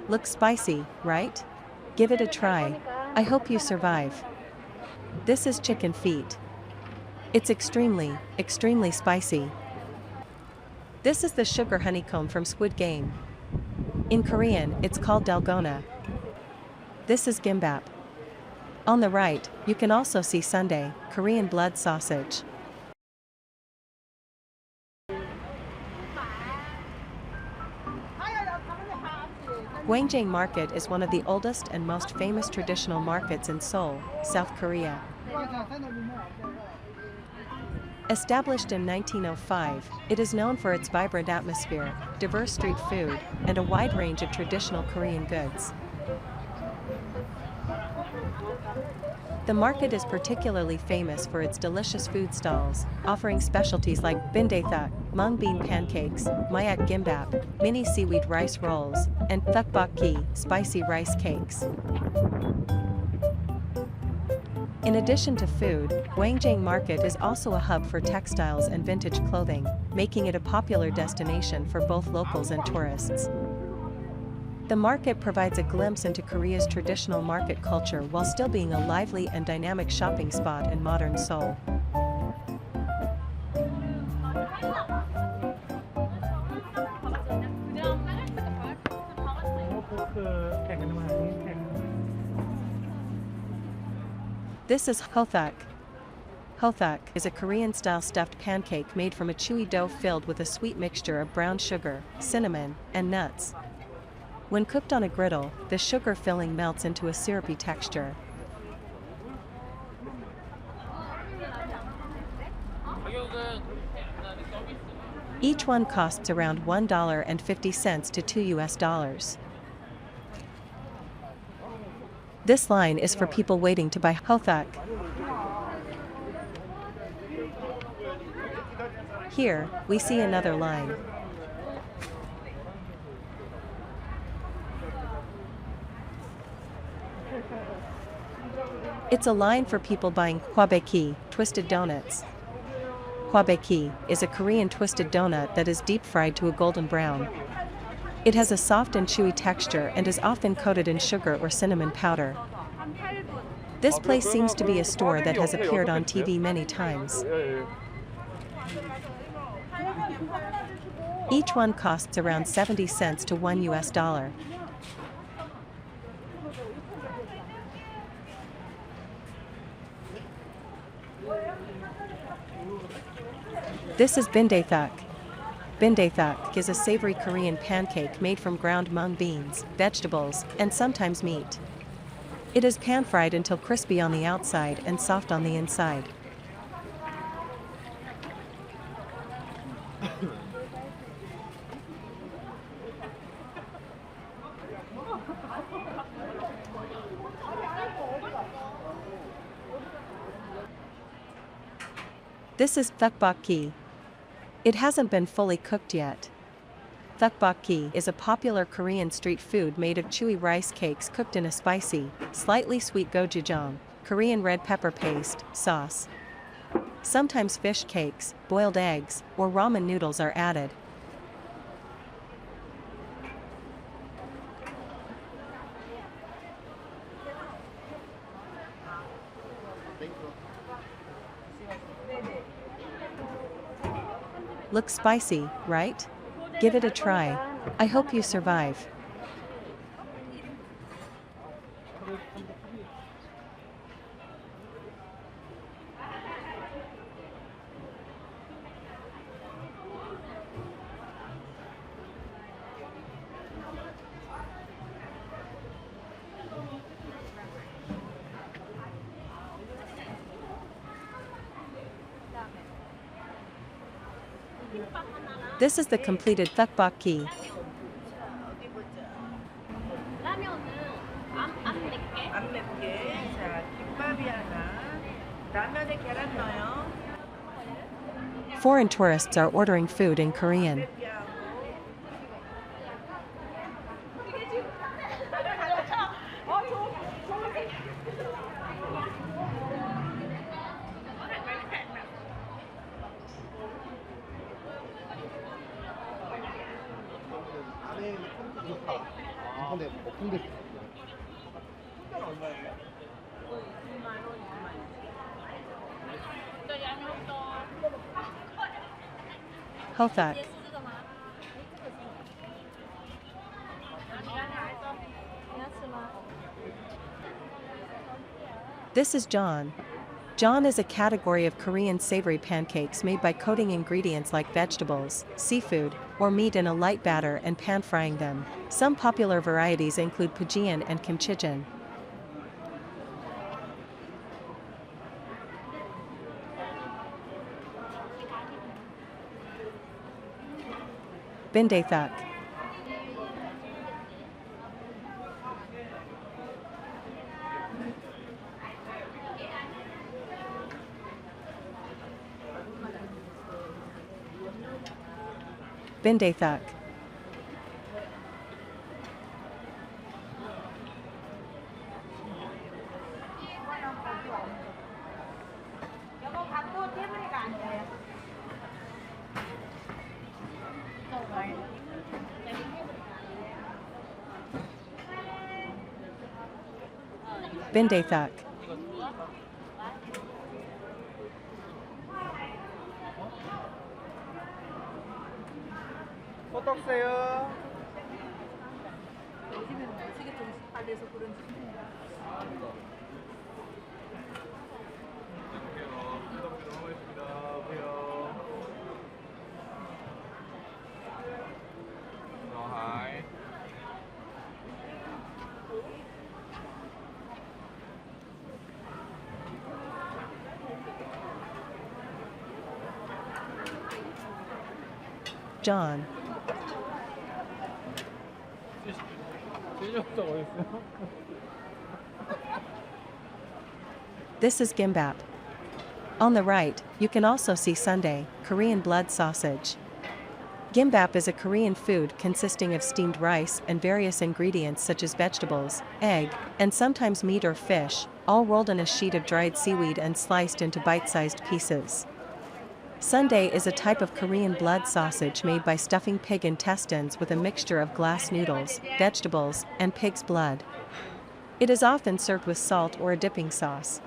Looks spicy, right? Give it a try. I hope you survive. This is chicken feet. It's extremely spicy. This is the sugar honeycomb from squid game. In Korean, it's called dalgona. This is gimbap. On the right, you can also see sundae, Korean blood sausage. Gwangjang Market is one of the oldest and most famous traditional markets in Seoul, South Korea. Established in 1905, it is known for its vibrant atmosphere, diverse street food, and a wide range of traditional Korean goods. The market is particularly famous for its delicious food stalls, offering specialties like Bindaetteok, mung bean pancakes, mayak gimbap, mini seaweed rice rolls, and Tteokbokki, spicy rice cakes. In addition to food, Gwangjang Market is also a hub for textiles and vintage clothing, making it a popular destination for both locals and tourists. The market provides a glimpse into Korea's traditional market culture while still being a lively and dynamic shopping spot in modern Seoul. This is Hotteok. Hotteok is a Korean-style stuffed pancake made from a chewy dough filled with a sweet mixture of brown sugar, cinnamon, and nuts. When cooked on a griddle, the sugar filling melts into a syrupy texture. Each one costs around $1.50 to $2. This line is for people waiting to buy Hotteok. Here, we see another line. It's a line for people buying Tteokbokki, twisted donuts. Tteokbokki is a Korean twisted donut that is deep fried to a golden brown. It has a soft and chewy texture and is often coated in sugar or cinnamon powder. This place seems to be a store that has appeared on TV many times. Each one costs around 70 cents to $1. This is Bindaetteok. Bindaetteok is a savory Korean pancake made from ground mung beans, vegetables, and sometimes meat. It is pan-fried until crispy on the outside and soft on the inside. This is Tteokbokki. It hasn't been fully cooked yet. Tteokbokki is a popular Korean street food made of chewy rice cakes cooked in a spicy, slightly sweet gochujang, Korean red pepper paste, sauce. Sometimes fish cakes, boiled eggs, or ramen noodles are added. Looks spicy, right? Give it a try. I hope you survive. This is the completed tteokbokki. Foreign tourists are ordering food in Korean. 데 오픈됐어. Hotteok. This is Jeon. Jeon is a category of Korean savory pancakes made by coating ingredients like vegetables, seafood, or meat in a light batter and pan-frying them. Some popular varieties include pajeon and kimchijeon. Bindaetteok. Bindaetteok. Bindaetteok. 호떡새우. Jeon. This is Gimbap. On the right, you can also see sundae, Korean blood sausage. Gimbap is a Korean food consisting of steamed rice and various ingredients such as vegetables, egg, and sometimes meat or fish, all rolled in a sheet of dried seaweed and sliced into bite-sized pieces. Sundae is a type of Korean blood sausage made by stuffing pig intestines with a mixture of glass noodles, vegetables, and pig's blood. It is often served with salt or a dipping sauce.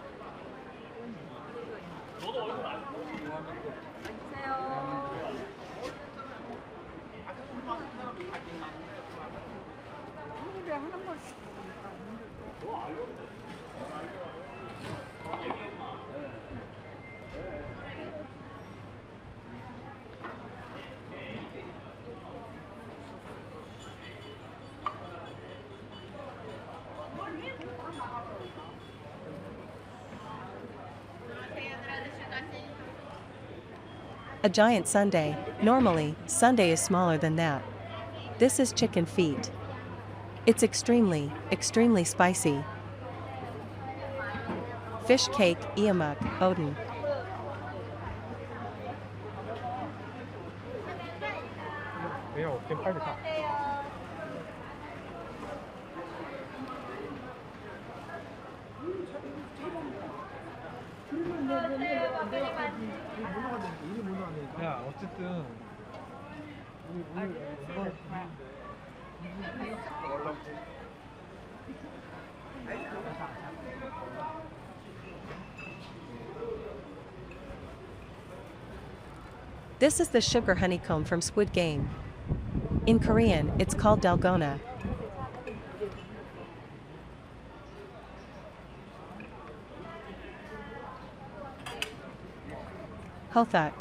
A giant sundae. Normally, sundae is smaller than that. This is chicken feet. It's extremely spicy. Fish cake, iamuk, odin. 야, 어쨌든 This is the sugar honeycomb from Squid Game. In Korean, it's called dalgona. Hotteok.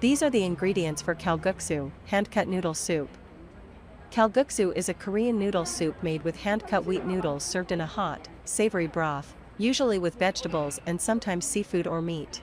These are the ingredients for kalguksu, hand-cut noodle soup. Kalguksu is a Korean noodle soup made with hand-cut wheat noodles served in a hot, savory broth, usually with vegetables and sometimes seafood or meat.